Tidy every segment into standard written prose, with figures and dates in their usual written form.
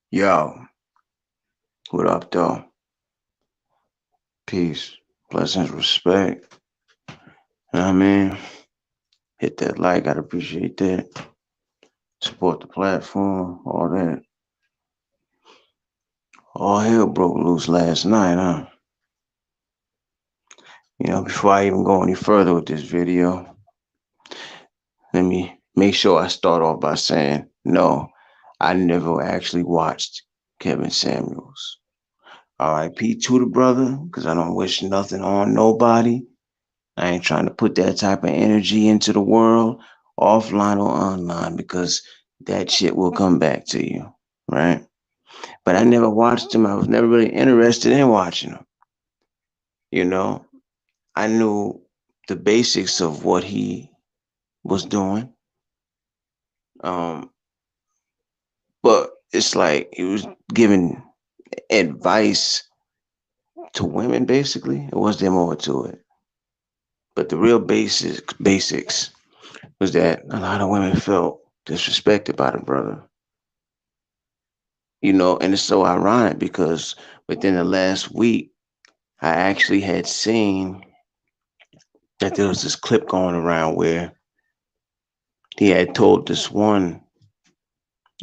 Yo, what up, though? Peace, blessings, respect. You know what I mean? Hit that like, I'd appreciate that. Support the platform, all that. All hell broke loose last night, huh? Before I even go any further with this video, let me make sure I start off by saying, no, I never actually watched Kevin Samuels. R.I.P. to the brother, because I don't wish nothing on nobody. I ain't trying to put that type of energy into the world, offline or online, because that shit will come back to you, right? But I never watched him. I was never really interested in watching him. You know, I knew the basics of what he was doing, um, but it's like he was giving advice to women. Basically, it was there more to it. But the real basics was that a lot of women felt disrespected by the brother. And it's so ironic because within the last week, I actually had seen that there was this clip going around where he had told this one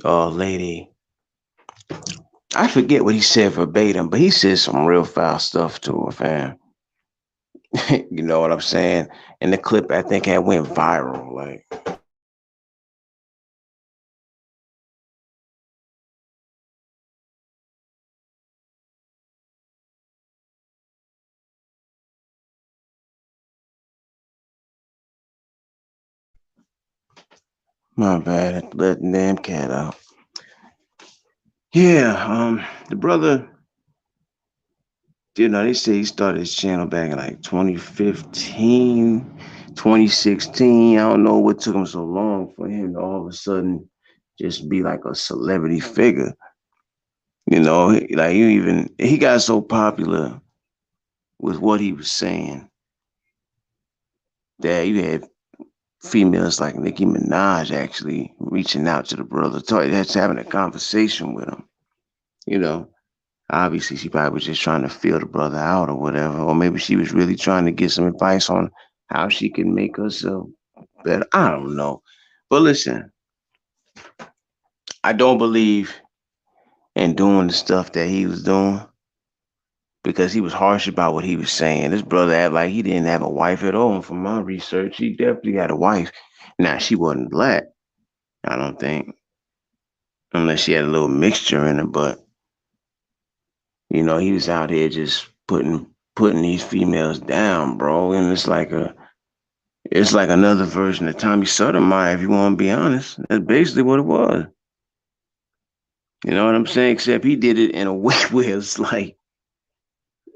lady, I forget what he said verbatim, but he said some real foul stuff to her, fam. You know what I'm saying? And the clip, I think, had went viral. Like, my bad, I had to let the damn cat out. Yeah, the brother, they say he started his channel back in like 2015, 2016. I don't know what took him so long for him to all of a sudden just be like a celebrity figure. Like he got so popular with what he was saying that you had females like Nicki Minaj actually reaching out to the brother, that's having a conversation with him. You know, Obviously, she probably was just trying to feel the brother out or whatever, or maybe she was really trying to get some advice on how she can make herself better. I don't know. But listen, I don't believe in doing the stuff that he was doing because he was harsh about what he was saying. This brother act like he didn't have a wife at all. And from my research, he definitely had a wife. Now, she wasn't black, I don't think, unless she had a little mixture in her, but he was out here just putting these females down, bro. And it's like another version of Tommy Sotomayor, if you want to be honest. That's basically what it was. You know what I'm saying? Except he did it in a way where it's like,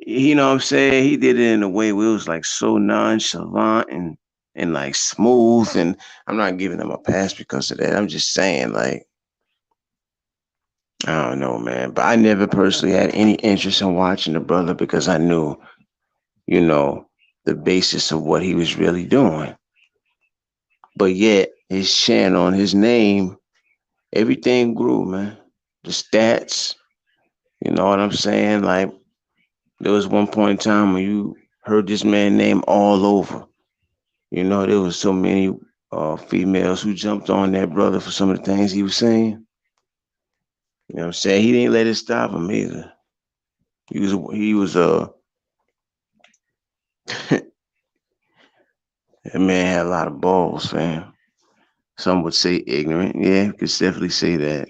you know what I'm saying? He did it in a way where it was like so nonchalant and like smooth. And I'm not giving him a pass because of that. I'm just saying, like, I don't know, man. But I never personally had any interest in watching the brother because I knew, you know, the basis of what he was really doing. But yet, his channel and his name, everything grew, man. The stats, you know what I'm saying? Like, there was one point in time when you heard this man name all over. There was so many females who jumped on that brother for some of the things he was saying. You know what I'm saying? He didn't let it stop him either. He was that man had a lot of balls, fam. Some would say ignorant. Yeah, you could definitely say that.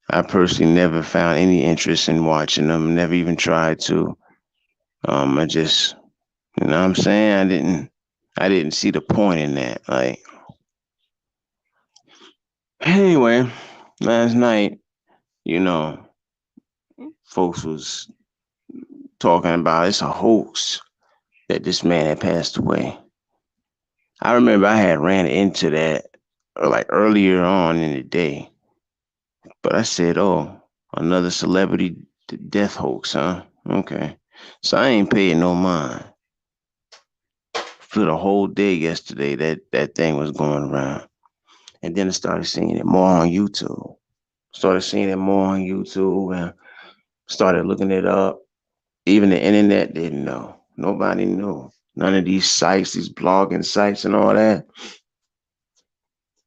I personally never found any interest in watching them. Never even tried to. I just, you know what I'm saying? I didn't see the point in that. Like, anyway, last night, you know, folks was talking about it's a hoax that this man had passed away. I remember I had ran into that like earlier on in the day, but I said, "Oh, another celebrity death hoax, huh?" Okay, so I ain't paying no mind for the whole day yesterday. That thing was going around, and then I started seeing it more on YouTube. Started seeing it more on YouTube and started looking it up. Even the internet didn't know. Nobody knew. None of these sites, these blogging sites and all that.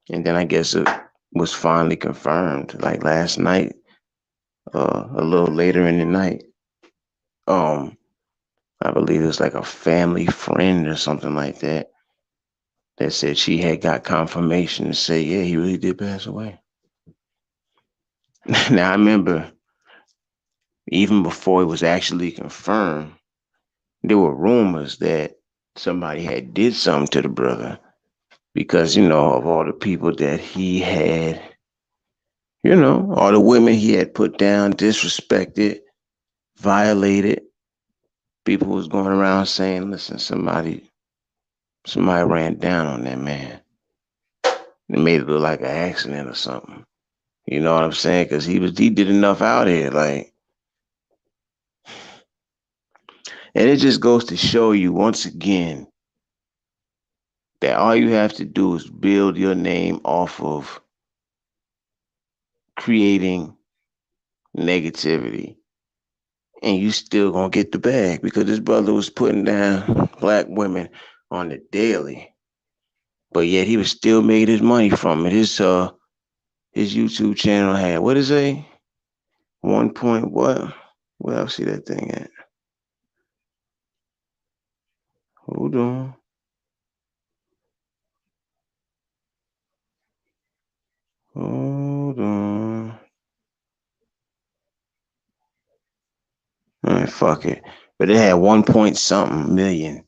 And then I guess it was finally confirmed, like last night, a little later in the night. Um, I believe it was like a family friend or something like that that said she had got confirmation to say, yeah, he really did pass away. Now I remember even before it was actually confirmed, there were rumors that somebody had did something to the brother because of all the people that he had, all the women he had put down, disrespected, violated. People was going around saying, "Listen, somebody ran down on that man. It made it look like an accident or something." You know what I'm saying? Because he did enough out here, like, and it just goes to show you once again that all you have to do is build your name off of creating negativity, and you still gonna get the bag because this brother was putting down black women on the daily, but yet he was still making his money from it. His YouTube channel had what is it? 1 point what? Where I see that thing at? Hold on. Hold on. All right, fuck it. But it had 1 point something million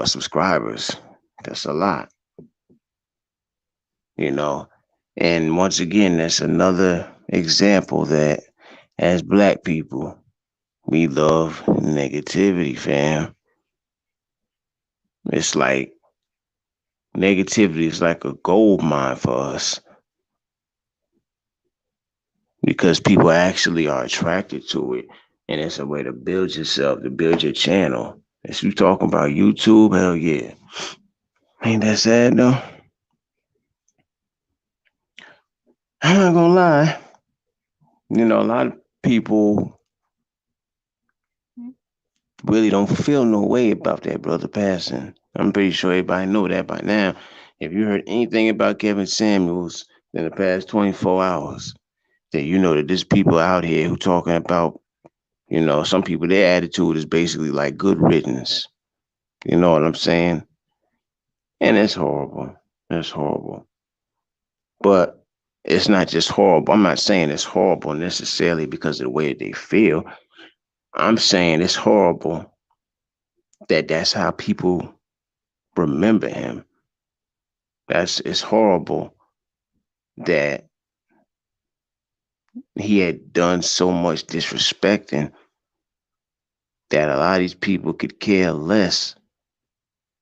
subscribers. That's a lot, you know. And once again, that's another example that as black people, we love negativity, fam. It's like negativity is like a gold mine for us because people actually are attracted to it. And it's a way to build yourself, to build your channel. As you talking about YouTube, hell yeah. Ain't that sad though? I'm not gonna lie. A lot of people really don't feel no way about that brother passing. I'm pretty sure everybody know that by now. If you heard anything about Kevin Samuels in the past 24 hours, then you know that there's people out here who talking about, some people, their attitude is basically like good riddance. You know what I'm saying? And it's horrible. It's horrible. But it's not just horrible. I'm not saying it's horrible necessarily because of the way they feel. I'm saying it's horrible that that's how people remember him. It's horrible that he had done so much disrespecting that a lot of these people could care less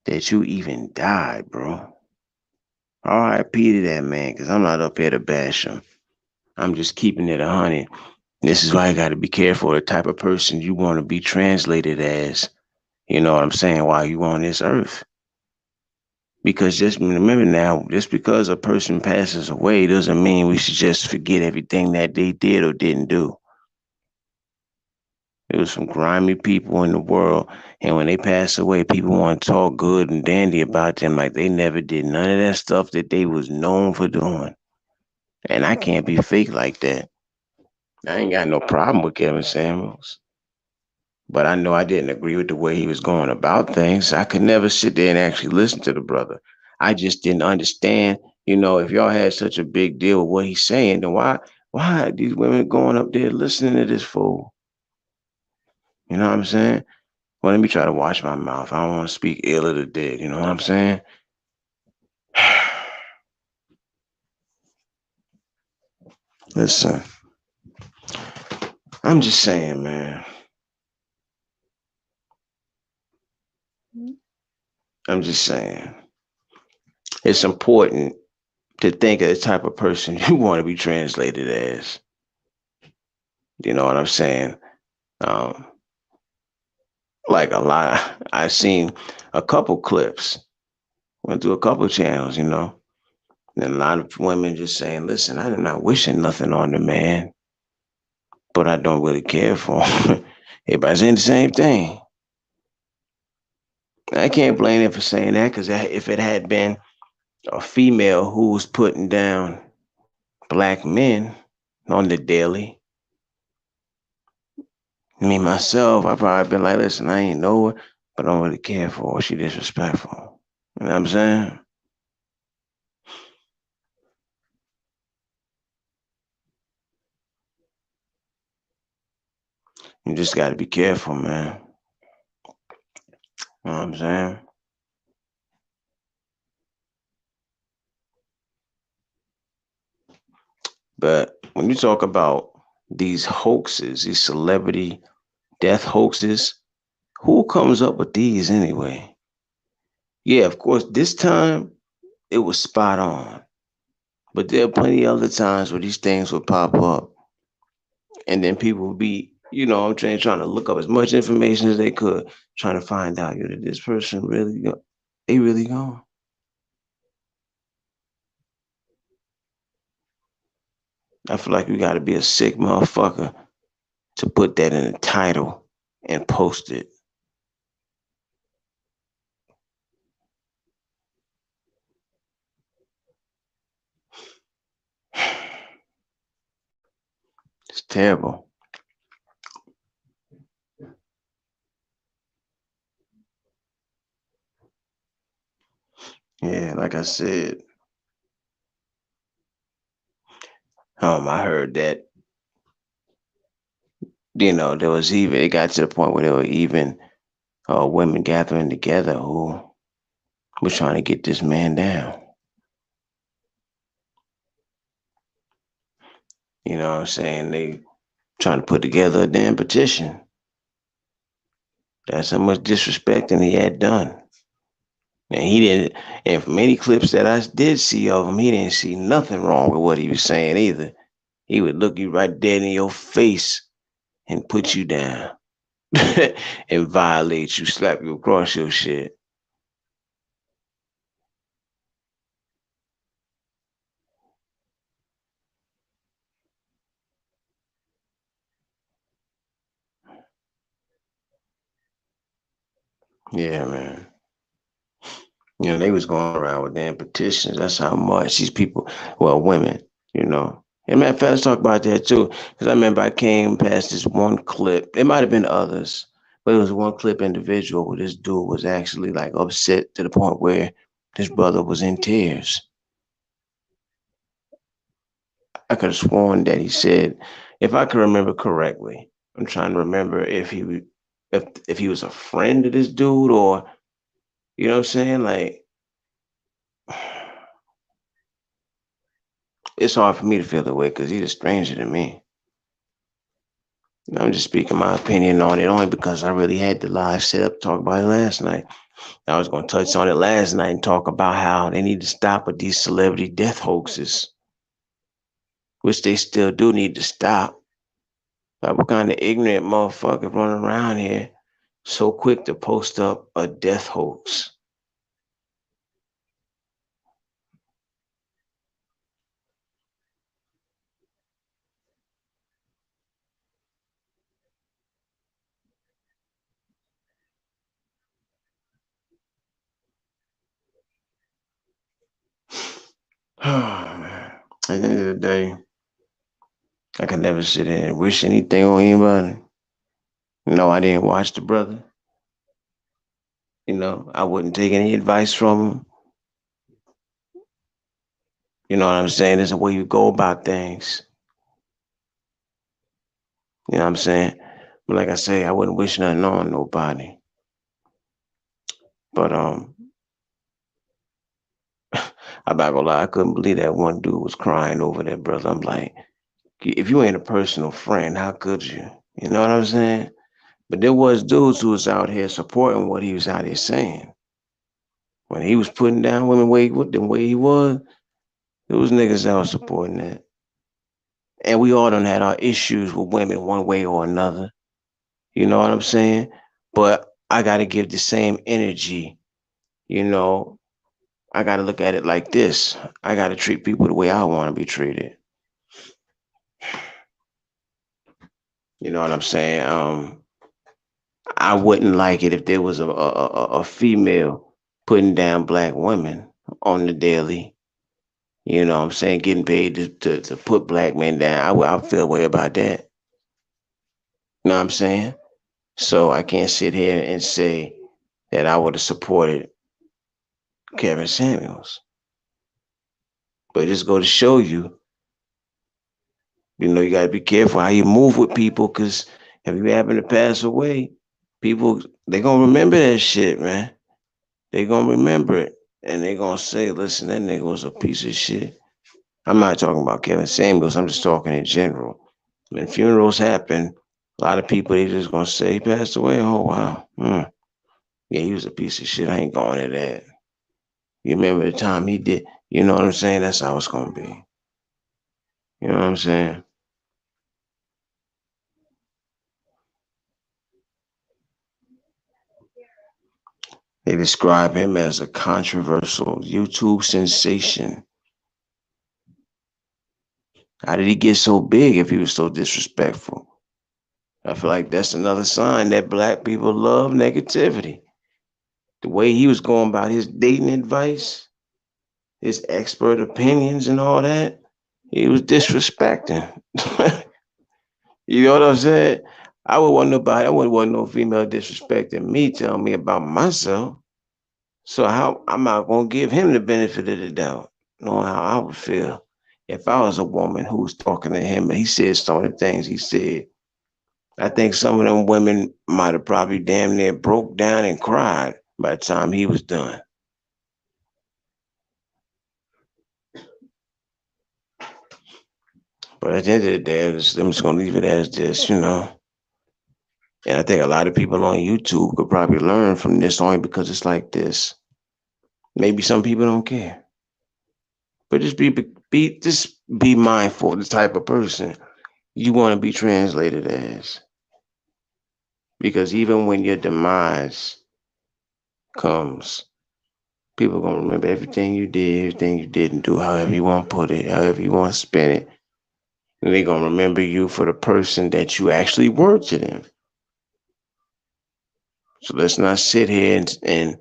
that you even died, bro. R.I.P. to that man, because I'm not up here to bash him. I'm just keeping it 100. This is why you got to be careful the type of person you want to be translated as. You know what I'm saying? While you on this earth. Because just remember now, just because a person passes away doesn't mean we should just forget everything that they did or didn't do. There was some grimy people in the world, and when they pass away, people want to talk good and dandy about them like they never did none of that stuff that they was known for doing. And I can't be fake like that. I ain't got no problem with Kevin Samuels, but I know I didn't agree with the way he was going about things. I could never sit there and actually listen to the brother. I just didn't understand. If y'all had such a big deal with what he's saying, then why are these women going up there listening to this fool? You know what I'm saying? Well, let me try to watch my mouth. I don't want to speak ill of the dead. You know what I'm saying? Listen, I'm just saying, man. I'm just saying. It's important to think of the type of person you want to be translated as. You know what I'm saying? Um, like a lot. I've seen a couple clips, went through a couple channels, And a lot of women just saying, listen, I'm not wishing nothing on the man, but I don't really care for him. Everybody's saying the same thing. I can't blame him for saying that because if it had been a female who was putting down black men on the daily, me myself, I probably been like, listen, I ain't know her, but I don't really care for her. She disrespectful. You know what I'm saying? You just got to be careful, man. You know what I'm saying? But when you talk about these hoaxes, these celebrity death hoaxes, who comes up with these anyway? Yeah, of course, this time it was spot on. But there are plenty of other times where these things would pop up and then people would be, I'm trying to look up as much information as they could, trying to find out, did this person really go? They really gone? I feel like you got to be a sick motherfucker to put that in the title and post it. It's terrible. Yeah, like I said, I heard that, there was even, it got to the point where there were even women gathering together who were trying to get this man down. You know what I'm saying? They trying to put together a damn petition. That's how much disrespecting he had done. And he didn't, and from many clips that I did see of him, he didn't see nothing wrong with what he was saying either. He would look you right dead in your face and put you down and violate you, slap you across your shit. Yeah, man. They was going around with damn petitions. That's how much these people, well, women, you know. And matter of fact, let's talk about that too. Because I remember I came past this one clip. It might have been others, but it was one clip individual where this dude was actually like upset to the point where his brother was in tears. I could have sworn that he said, if I could remember correctly, I'm trying to remember if he was a friend of this dude or you know what I'm saying? Like it's hard for me to feel the way because he's a stranger to me. I'm just speaking my opinion on it only because I really had the live set up to talk about it last night. I was going to touch on it last night and talk about how they need to stop with these celebrity death hoaxes, which they still do need to stop. Like, what kind of ignorant motherfucker running around here so quick to post up a death hoax? At the end of the day, I could never sit there and wish anything on anybody. No, I didn't watch the brother. I wouldn't take any advice from him. You know what I'm saying? There's a way you go about things. You know what I'm saying? But like I say, I wouldn't wish nothing on nobody. But I'm not gonna lie, I couldn't believe that one dude was crying over that brother. I'm like, if you ain't a personal friend, how could you? You know what I'm saying? But there was dudes who was out here supporting what he was out here saying. When he was putting down women the way he was, there was niggas that was supporting that. And we all done had our issues with women one way or another. You know what I'm saying? But I gotta give the same energy, you know. I got to look at it like this. I got to treat people the way I want to be treated. You know what I'm saying? I wouldn't like it if there was a female putting down black women on the daily. You know what I'm saying? Getting paid to put black men down. I feel a way about that. You know what I'm saying? So I can't sit here and say that I would have supported Kevin Samuels. But just go to show you, you got to be careful how you move with people because if you happen to pass away, people, they going to remember that shit, man. They going to remember it. And they going to say, listen, that nigga was a piece of shit. I'm not talking about Kevin Samuels. I'm just talking in general. When funerals happen, a lot of people, they just going to say he passed away. Oh, wow. Yeah, he was a piece of shit. I ain't going to that. You remember the time he did, you know what I'm saying? That's how it's going to be. You know what I'm saying? They describe him as a controversial YouTube sensation. How did he get so big if he was so disrespectful? I feel like that's another sign that black people love negativity. The way he was going about his dating advice, his expert opinions, and all that, he was disrespecting. You know what I'm saying? I wouldn't want no female disrespecting me, telling me about myself. So how I'm not gonna give him the benefit of the doubt, knowing how I would feel if I was a woman who was talking to him and he said some of the things he said. I think some of them women might have probably damn near broke down and cried by the time he was done. But at the end of the day, I'm just gonna leave it as this. And I think a lot of people on YouTube could probably learn from this only because it's like this. Maybe some people don't care, but just be mindful of the type of person you want to be translated as. Because even when your demise comes, people gonna remember everything you did, everything you didn't do, however you want to put it, however you want to spin it. And they gonna remember you for the person that you actually were to them. So let's not sit here and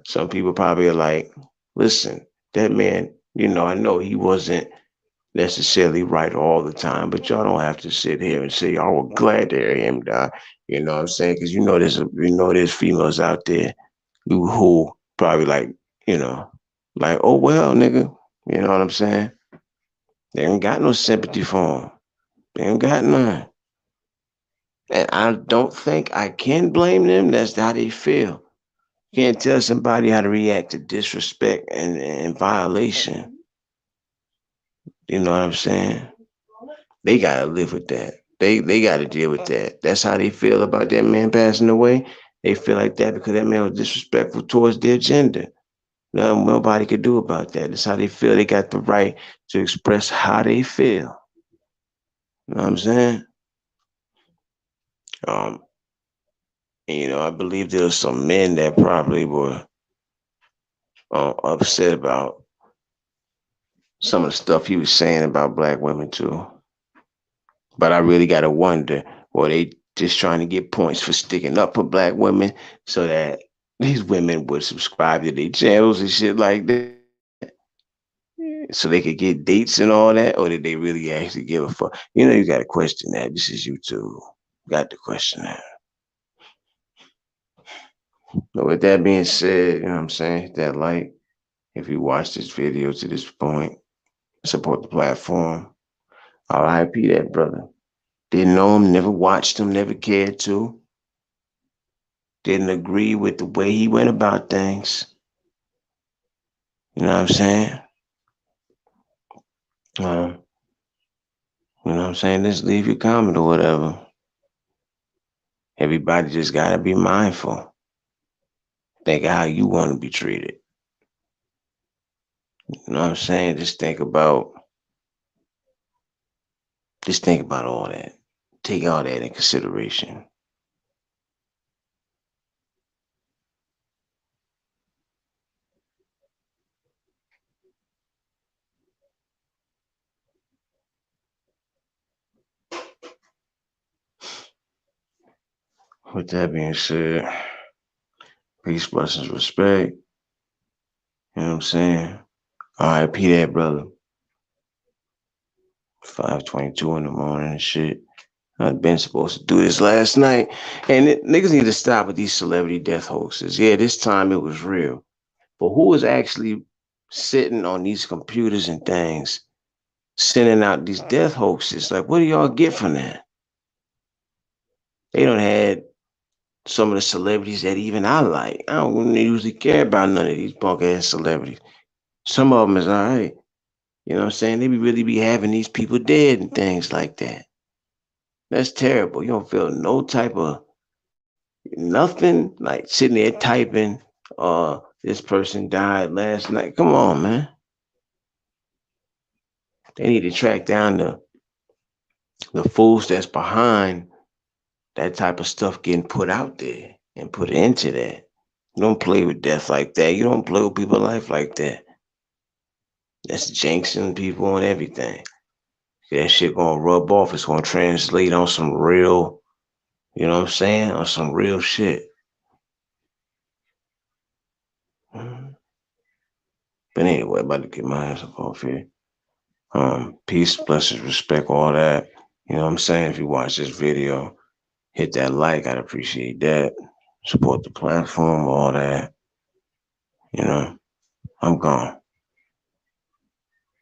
some people probably are like, listen, that man, I know he wasn't necessarily right all the time, but y'all don't have to sit here and say y'all were glad to hear him die. You know what I'm saying? Because there's females out there who probably like, oh well, nigga. You know what I'm saying? They ain't got no sympathy for him. They ain't got none. And I don't think I can blame them. That's how they feel. You can't tell somebody how to react to disrespect and violation. You know what I'm saying? They gotta live with that. They gotta deal with that. That's how they feel about that man passing away. They feel like that because that man was disrespectful towards their gender. Nobody could do about that. That's how they feel. They got the right to express how they feel. You know what I'm saying? Um, I believe there were some men that probably were upset about some of the stuff he was saying about black women too. But I really gotta wonder, were they just trying to get points for sticking up for black women so that these women would subscribe to their channels and shit like that, so they could get dates and all that, or did they really actually give a fuck? You got to question that. This is YouTube. Got to question that. But with that being said, you know what I'm saying? Hit that like if you watch this video to this point. Support the platform. R.I.P. that brother. Didn't know him, never watched him, never cared to. Didn't agree with the way he went about things. You know what I'm saying? Um, you know what I'm saying? Just leave your comment or whatever. Everybody just gotta be mindful. Think of how you want to be treated. You know what I'm saying? Just think about all that. Take all that in consideration. With that being said, peace, blessings, respect. You know what I'm saying? R.I.P. that brother. 5:22 in the morning and shit. I'd been supposed to do this last night. And niggas need to stop with these celebrity death hoaxes. Yeah, this time it was real. But who was actually sitting on these computers and things, sending out these death hoaxes? Like, what do y'all get from that? They don't had some of the celebrities that even I like. I don't usually care about none of these punk ass celebrities. Some of them is all right. You know what I'm saying? They be really be having these people dead and things like that. That's terrible. You don't feel no type of nothing like sitting there typing, this person died last night. Come on, man. They need to track down the fools that's behind that type of stuff getting put out there and put into that. You don't play with death like that. You don't play with people's life like that. That's jinxing people and everything. That shit gonna rub off. It's gonna translate on some real, you know what I'm saying? On some real shit. Mhm. But anyway, about to get my ass up off here. Peace, blessings, respect, all that. You know what I'm saying? If you watch this video, hit that like. I'd appreciate that. Support the platform, all that. You know, I'm gone.